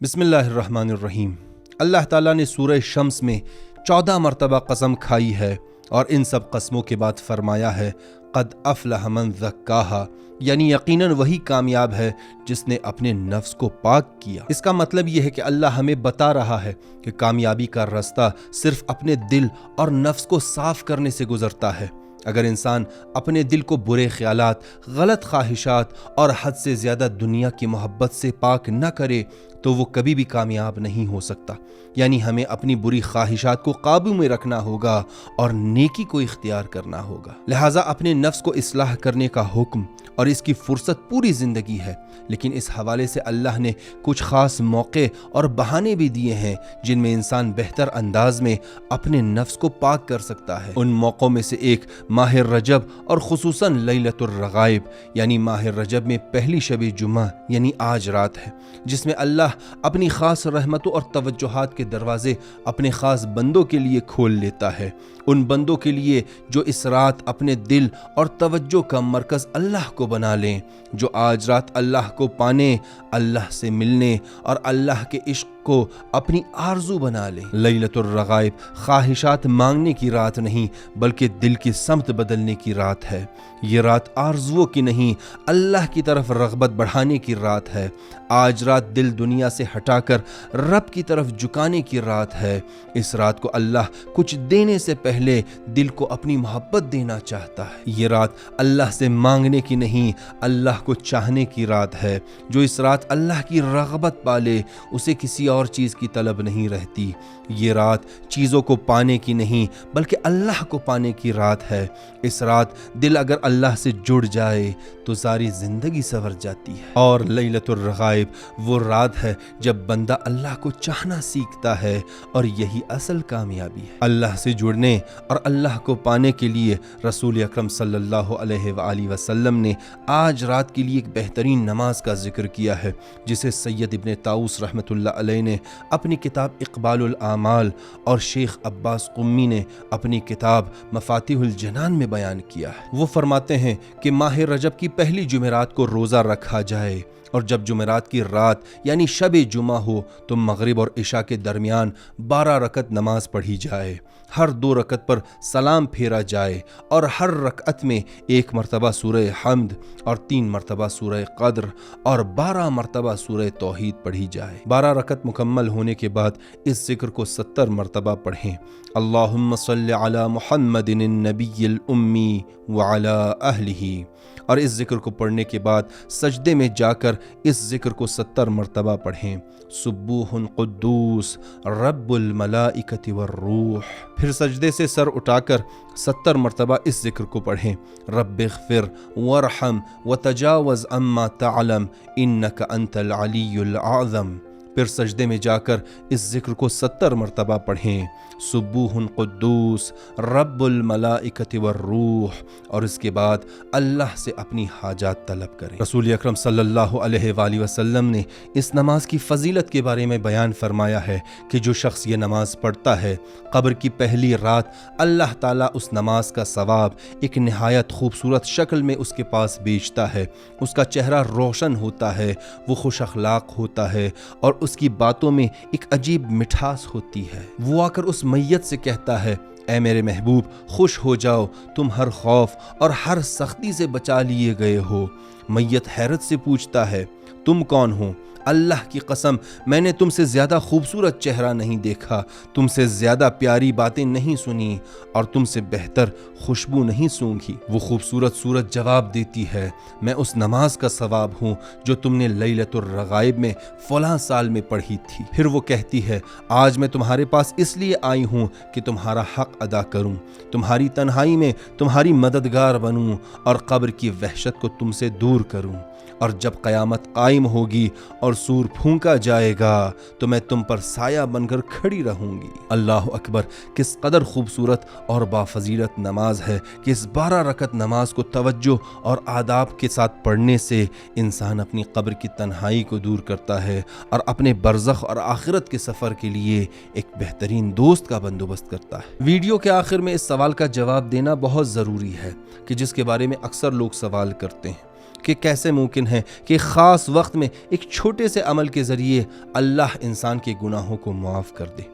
बिस्मिल्लाहिर्रहमानिर्रहीम। अल्लाह ताला ने सूरह शम्स में 14 मरतबा कसम खाई है और इन सब कस्मों के बाद फरमाया है क़द अफ़लह मन ज़क्काहा, यानी यकीनन वही कामयाब है जिसने अपने नफ्स को पाक किया। इसका मतलब यह है कि अल्लाह हमें बता रहा है कि कामयाबी का रास्ता सिर्फ अपने दिल और नफ्स को साफ करने से गुजरता है। अगर इंसान अपने दिल को बुरे ख्यालात, गलत ख्वाहिशात और हद से ज़्यादा दुनिया की मोहब्बत से पाक न करे तो वो कभी भी कामयाब नहीं हो सकता। यानी हमें अपनी बुरी ख्वाहिशात को काबू में रखना होगा और नेकी को इख्तियार करना होगा। लिहाजा अपने नफ्स को इस्लाह करने का हुक्म और इसकी फुर्सत पूरी ज़िंदगी है, लेकिन इस हवाले से अल्लाह ने कुछ ख़ास मौके और बहाने भी दिए हैं जिनमें इंसान बेहतर अंदाज में अपने नफ्स को पाक कर सकता है। उन मौक़ों में से एक माह रजब और खुसूसन लैलतुर रगाइब यानी माह रजब में पहली शब जुमा यानी आज रात है, जिसमें अल्लाह अपनी ख़ास रहमतों और तवज्जुहात के दरवाजे अपने ख़ास बंदों के लिए खोल लेता है। उन बंदों के लिए जो इस रात अपने दिल और तवज्जो का मरकज़ अल्लाह को बना लें, जो आज रात अल्लाह को पाने, अल्लाह से मिलने और अल्लाह के इश्क को अपनी आरजू बना लें। लैलतुर रगाइब ख्वाहिशात मांगने की रात नहीं बल्कि दिल की समत बदलने की रात है। ये रात आरजुओं की नहीं, अल्लाह की तरफ रग़बत बढ़ाने की रात है। आज रात दिल दुनिया से हटाकर रब की तरफ झुकाने की रात है। इस रात को अल्लाह कुछ देने से पहले दिल को अपनी मोहब्बत देना चाहता है। ये रात अल्लाह से मांगने की नहीं, अल्लाह को चाहने की रात है। जो इस रात अल्लाह की रग़बत पाले उसे किसी और चीज़ की तलब नहीं रहती। ये रात चीज़ों को पाने की नहीं बल्कि अल्लाह को पाने की रात है। इस रात दिल अगर अल्लाह से जुड़ जाए तो सारी ज़िंदगी संवर जाती है। और लैलतुर रगाइब वो रात है जब बंदा अल्लाह को चाहना सीखता है और यही असल कामयाबी है। अल्लाह से जुड़ने और अल्लाह को पाने के लिए रसूल अकरम सल्लल्लाहु अलैहि वसल्लम ने आज रात के लिए एक बेहतरीन नमाज का जिक्र किया है, जिसे सैयद इब्न ताऊस रहमतुल्लाह अलैह ने अपनी किताब इक़बालुल आमाल और शेख अब्बास क़ुम्मी ने अपनी किताब मफातिहुल जनान में बयान किया है। वो फरमाते हैं कि माह रजब की पहली जुमेरात को रोज़ा रखा जाए और जब जुमेरात की रात यानी शब जुमा हो तो मगरिब और इशा के दरमियान 12 रकत नमाज पढ़ी जाए। हर 2 रकत पर सलाम फेरा जाए और हर रकअत में 1 मरतबा सूरह हम्द और 3 मरतबा सूरह क़द्र और 12 मरतबा सूरह तौहीद पढ़ी जाए। 12 रकत मुकम्मल होने के बाद इस जिक्र को 70 मरतबा पढ़ें। अल्लाहुम्मा सल्लि अला मुहम्मदिन नबिय्यिल उम्मी व अला अहलिही। और इस जिक्र को पढ़ने के बाद सजदे में जाकर इस जिक्र को 70 मरतबा पढ़ें। सुब्बूहुन कुद्दूस रब्बुल मलाइकति वर्रूह। फिर सजदे से सर उठाकर 70 मरतबा इस जिक्र को पढ़ें। रब्बिग़फिर वरहम वतजावज़ अम्मा तअलम इन्नका अंतल अलीयुल आज़म। फिर सजदे में जाकर इस जिक्र को 70 मरतबा पढ़ें। सुब्बूहुन कुद्दूस रब्बुल मलाइकति वर्रूह। और इसके बाद अल्लाह से अपनी हाजात तलब करें। रसूल अकरम सल्लल्लाहु अलैहि वसल्लम ने इस नमाज की फजीलत के बारे में बयान फरमाया है कि जो शख्स ये नमाज पढ़ता है कब्र की पहली रात अल्लाह ताला उस नमाज का सवाब एक नहायत खूबसूरत शक्ल में उसके पास भेजता है। उसका चेहरा रोशन होता है, वो खुश अखलाक होता है और उसकी बातों में एक अजीब मिठास होती है। वो आकर उस मैयत से कहता है, ऐ मेरे महबूब खुश हो जाओ, तुम हर खौफ और हर सख्ती से बचा लिए गए हो। मैयत हैरत से पूछता है, तुम कौन हो? अल्लाह की कसम मैंने तुमसे ज़्यादा खूबसूरत चेहरा नहीं देखा, तुमसे ज़्यादा प्यारी बातें नहीं सुनी और तुमसे बेहतर खुशबू नहीं सूंघी। वो खूबसूरत सूरत जवाब देती है, मैं उस नमाज का सवाब हूँ जो तुमने लैलतुर रगाइब में फ़लाँ साल में पढ़ी थी। फिर वो कहती है, आज मैं तुम्हारे पास इसलिए आई हूँ कि तुम्हारा हक़ अदा करूँ, तुम्हारी तन्हाई में तुम्हारी मददगार बनूँ और कब्र की वहशत को तुमसे दूर करूँ। और जब क़यामत कायम होगी और सूर फूंका जाएगा तो मैं तुम पर साया बनकर खड़ी रहूंगी। अल्लाह अकबर, किस कदर खूबसूरत और बाफजीलत नमाज है कि इस 12 रकत नमाज को तवज्जो और आदाब के साथ पढ़ने से इंसान अपनी कब्र की तन्हाई को दूर करता है और अपने बरज़ख और आखिरत के सफ़र के लिए एक बेहतरीन दोस्त का बंदोबस्त करता है। वीडियो के आखिर में इस सवाल का जवाब देना बहुत ज़रूरी है कि जिसके बारे में अक्सर लोग सवाल करते हैं कि कैसे मुमकिन है कि ख़ास वक्त में एक छोटे से अमल के ज़रिए अल्लाह इंसान के गुनाहों को माफ़ कर दे।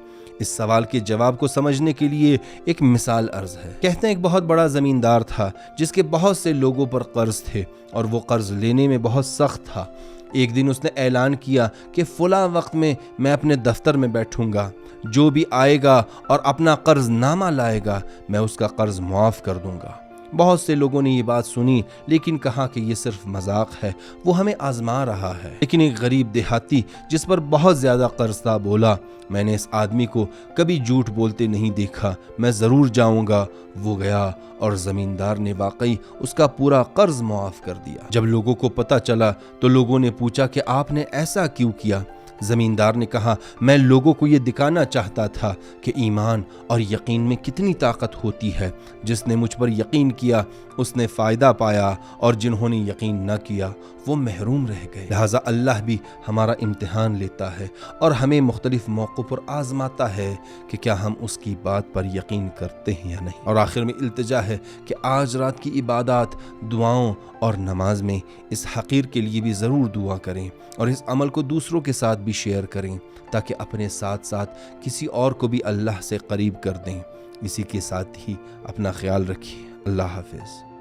इस सवाल के जवाब को समझने के लिए एक मिसाल अर्ज है। कहते हैं एक बहुत बड़ा ज़मींदार था जिसके बहुत से लोगों पर कर्ज थे और वो कर्ज लेने में बहुत सख्त था। एक दिन उसने ऐलान किया कि फ़ुला वक्त में मैं अपने दफ्तर में बैठूंगा, जो भी आएगा और अपना कर्ज नामा लाएगा मैं उसका कर्ज मुआफ़ कर दूंगा। बहुत से लोगों ने ये बात सुनी लेकिन कहा कि ये सिर्फ मजाक है, वो हमें आजमा रहा है। लेकिन एक गरीब देहाती जिस पर बहुत ज़्यादा कर्ज था बोला, मैंने इस आदमी को कभी झूठ बोलते नहीं देखा, मैं ज़रूर जाऊंगा। वो गया और ज़मींदार ने वाकई उसका पूरा कर्ज मुआफ़ कर दिया। जब लोगों को पता चला तो लोगों ने पूछा कि आपने ऐसा क्यों किया? ज़मींदार ने कहा, मैं लोगों को ये दिखाना चाहता था कि ईमान और यकीन में कितनी ताकत होती है। जिसने मुझ पर यकीन किया उसने फ़ायदा पाया और जिन्होंने यकीन न किया वो महरूम रह गए। लिहाजा अल्लाह भी हमारा इम्तिहान लेता है और हमें मुख्तलिफ मौक़ों पर आज़माता है कि क्या हम उसकी बात पर यकीन करते हैं या नहीं। और आखिर में इल्तिजा है कि आज रात की इबादत, दुआओं और नमाज में इस हक़ीर के लिए भी ज़रूर दुआ करें और इस अमल को दूसरों के साथ भी शेयर करें ताकि अपने साथ साथ किसी और को भी अल्लाह से करीब कर दें। इसी के साथ ही अपना ख्याल रखिए। अल्लाह हाफ़िज़।